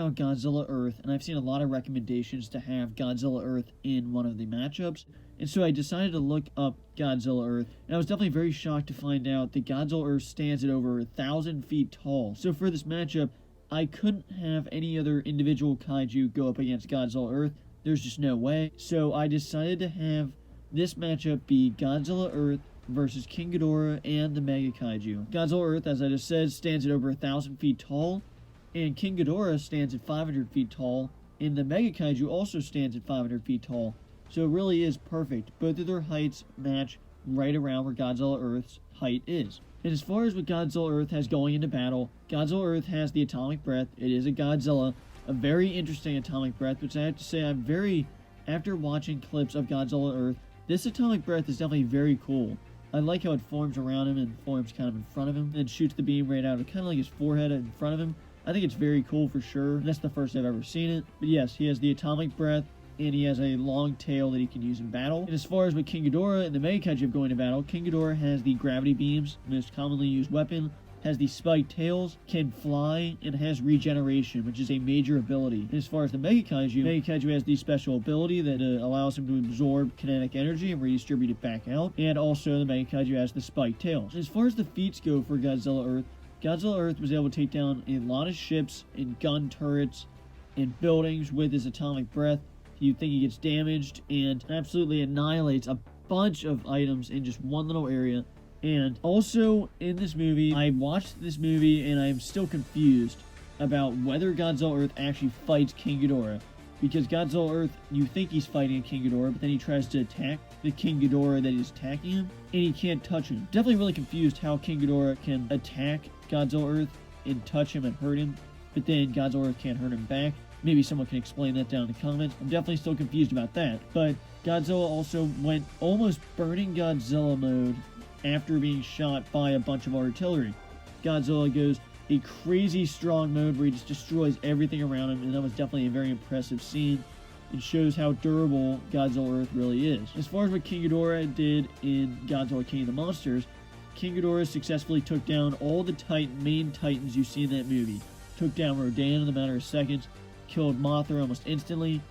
about Godzilla Earth, and I've seen a lot of recommendations to have Godzilla Earth in one of the matchups, and so I decided to look up Godzilla Earth, and I was definitely very shocked to find out that Godzilla Earth stands at over 1,000 feet tall. So for this matchup, I couldn't have any other individual kaiju go up against Godzilla Earth. There's just no way. So I decided to have this matchup be Godzilla Earth versus King Ghidorah and the Mega Kaiju. Godzilla Earth, as I just said, stands at over 1,000 feet tall, and King Ghidorah stands at 500 feet tall, and the Mega Kaiju also stands at 500 feet tall. So it really is perfect. Both of their heights match right around where Godzilla Earth's height is. And as far as what Godzilla Earth has going into battle, Godzilla Earth has the atomic breath. It is a Godzilla, a very interesting atomic breath, which I have to say after watching clips of Godzilla Earth, this atomic breath is definitely very cool. I like how it forms around him and forms kind of in front of him, and shoots the beam right out of kind of like his forehead in front of him. I think it's very cool for sure. That's the first I've ever seen it. But yes, he has the atomic breath, and he has a long tail that he can use in battle. And as far as what King Ghidorah and the Mega Kaiju have going to battle, King Ghidorah has the gravity beams, most commonly used weapon, has the spiked tails, can fly, and has regeneration, which is a major ability. And as far as the Mega Kaiju has the special ability that allows him to absorb kinetic energy and redistribute it back out. And also the Mega Kaiju has the spiked tails. As far as the feats go for Godzilla Earth was able to take down a lot of ships and gun turrets and buildings with his atomic breath. You think he gets damaged and absolutely annihilates a bunch of items in just one little area. And also in this movie, I watched this movie and I'm still confused about whether Godzilla Earth actually fights King Ghidorah. Because Godzilla Earth, you think he's fighting King Ghidorah, but then he tries to attack the King Ghidorah that is attacking him, and he can't touch him. Definitely really confused how King Ghidorah can attack Godzilla Earth and touch him and hurt him, but then Godzilla Earth can't hurt him back. Maybe someone can explain that down in the comments. I'm definitely still confused about that. But Godzilla also went almost burning Godzilla mode after being shot by a bunch of artillery. Godzilla goes a crazy strong mode where he just destroys everything around him, and that was definitely a very impressive scene. It shows how durable Godzilla Earth really is. As far as what King Ghidorah did in Godzilla King of the Monsters, King Ghidorah successfully took down all the main titans you see in that movie. Took down Rodan in a matter of seconds, killed Mothra almost instantly,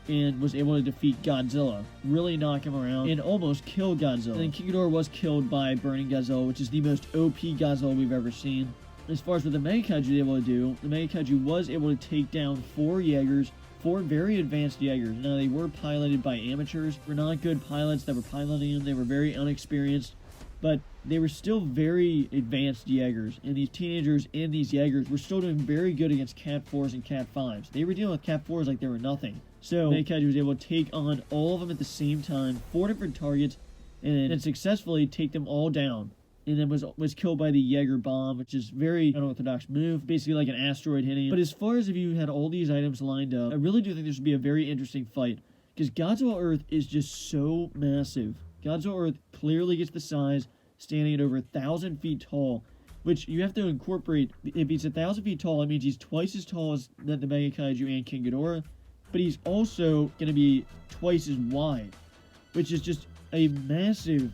and was able to defeat Godzilla, really knock him around, and almost kill Godzilla. And then King Ghidorah was killed by burning Godzilla, which is the most OP Godzilla we've ever seen. As far as what the Mega Kaiju was able to do, the Mega Kaiju was able to take down 4 Jaegers, 4 very advanced Jaegers. Now, they were piloted by amateurs. They were not good pilots that were piloting them. They were very unexperienced, but they were still very advanced Jaegers, and these teenagers and these Jaegers were still doing very good against Cat 4s and Cat 5s. They were dealing with Cat 4s like they were nothing. So, Mega Kaiju was able to take on all of them at the same time, 4 different targets, and then successfully take them all down. And then was killed by the Jaeger bomb, which is very unorthodox move, basically like an asteroid hitting him. But as far as if you had all these items lined up, I really do think this would be a very interesting fight, because Godzilla Earth is just so massive. Godzilla Earth clearly gets the size, standing at over 1,000 feet tall, which you have to incorporate. If he's 1,000 feet tall, that means he's twice as tall as the Mega Kaiju and King Ghidorah, but he's also going to be twice as wide, which is just a massive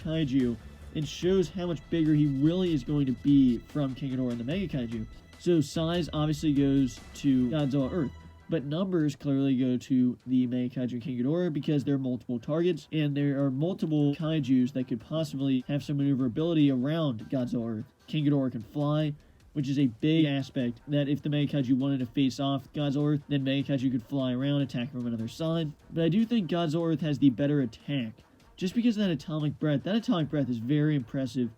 kaiju, and shows how much bigger he really is going to be from King Ghidorah and the Mega Kaiju. So size obviously goes to Godzilla Earth, but numbers clearly go to the Mega Kaiju and King Ghidorah, because there are multiple targets, and there are multiple kaijus that could possibly have some maneuverability around Godzilla Earth. King Ghidorah can fly, which is a big aspect, that if the Mega Kaiju wanted to face off Godzilla Earth, then Mega Kaiju could fly around, attack from another side. But I do think Godzilla Earth has the better attack, just because of that atomic breath. That atomic breath is very impressive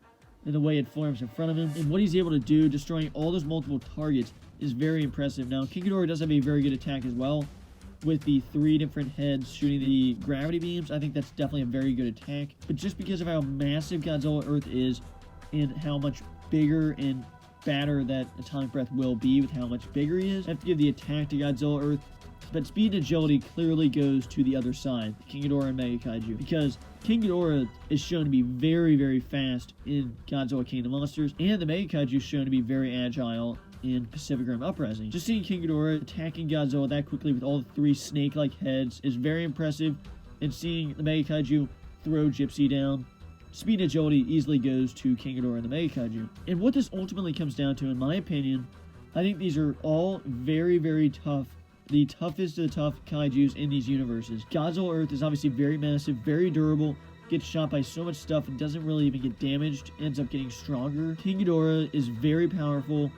in the way it forms in front of him, and what he's able to do, destroying all those multiple targets, is very impressive. Now, King Ghidorah does have a very good attack as well, with the 3 different heads shooting the gravity beams. I think that's definitely a very good attack, but just because of how massive Godzilla Earth is, and how much bigger and badder that atomic breath will be with how much bigger he is, I have to give the attack to Godzilla Earth. But speed and agility clearly goes to the other side, King Ghidorah and Mega Kaiju, because King Ghidorah is shown to be very, very fast in Godzilla King of the Monsters, and the Mega Kaiju is shown to be very agile in Pacific Rim Uprising. Just seeing King Ghidorah attacking Godzilla that quickly with all the 3 snake-like heads is very impressive, and seeing the Mega Kaiju throw Gypsy down, speed and agility easily goes to King Ghidorah and the Mega Kaiju. And what this ultimately comes down to, in my opinion, I think these are all very, very tough. The toughest of the tough kaijus in these universes. Godzilla Earth is obviously very massive, very durable, gets shot by so much stuff and doesn't really even get damaged, ends up getting stronger. King Ghidorah is very powerful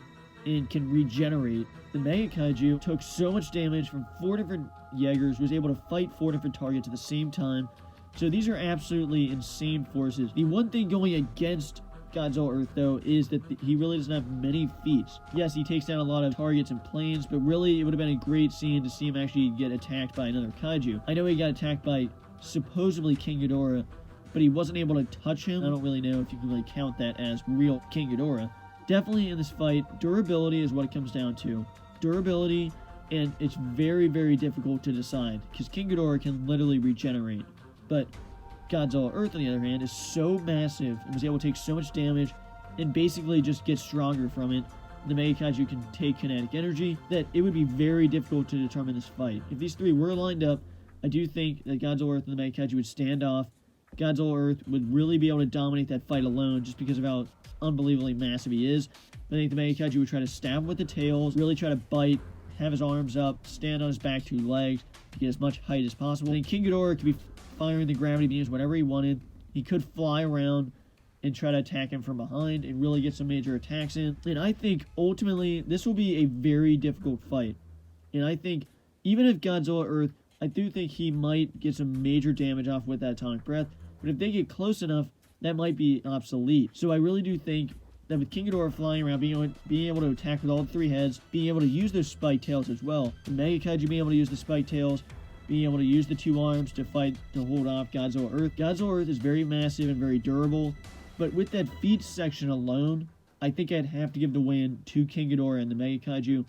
and can regenerate. The Mega Kaiju took so much damage from 4 different Jaegers, was able to fight 4 different targets at the same time. So these are absolutely insane forces. The one thing going against Godzilla Earth, though, is that he really doesn't have many feats. Yes, he takes down a lot of targets and planes, but really it would have been a great scene to see him actually get attacked by another kaiju. I know he got attacked by supposedly King Ghidorah, but he wasn't able to touch him. I don't really know if you can really count that as real King Ghidorah. Definitely in this fight, durability is what it comes down to. Durability, and it's very, very difficult to decide, because King Ghidorah can literally regenerate. But Godzilla Earth, on the other hand, is so massive and was able to take so much damage and basically just get stronger from it. The Mega Kaiju can take kinetic energy, that it would be very difficult to determine this fight. If these three were lined up, I do think that Godzilla Earth and the Mega Kaiju would stand off. Godzilla Earth would really be able to dominate that fight alone just because of how unbelievably massive he is. I think the Mega Kaiju would try to stab him with the tails, really try to bite, have his arms up, stand on his back 2 legs to get as much height as possible. I think King Ghidorah could be firing the gravity beams whenever he wanted. He could fly around and try to attack him from behind and really get some major attacks in. And I think ultimately this will be a very difficult fight. And I think even if Godzilla Earth, I do think he might get some major damage off with that atomic breath. But if they get close enough, that might be obsolete. So I really do think that with King Ghidorah flying around, being able to attack with all 3 heads, being able to use those spike tails as well, the Mega Kaiju being able to use the spike tails, being able to use the 2 arms to fight to hold off Godzilla Earth. Godzilla Earth is very massive and very durable, but with that feats section alone, I think I'd have to give the win to King Ghidorah and the Mega Kaiju.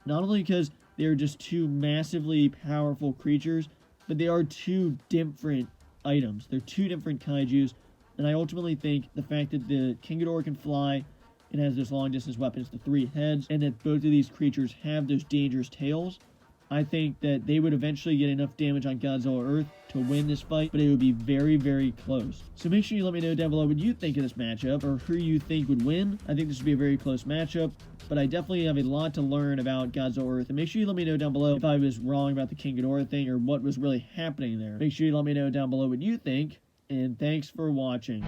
Not only because they're just 2 massively powerful creatures, but they are 2 different items. They're 2 different kaijus, and I ultimately think the fact that the King Ghidorah can fly and has those long distance weapons, the 3 heads, and that both of these creatures have those dangerous tails, I think that they would eventually get enough damage on Godzilla Earth to win this fight, but it would be very, very close. So make sure you let me know down below what you think of this matchup, or who you think would win. I think this would be a very close matchup, but I definitely have a lot to learn about Godzilla Earth, and make sure you let me know down below if I was wrong about the King Ghidorah thing, or what was really happening there. Make sure you let me know down below what you think, and thanks for watching.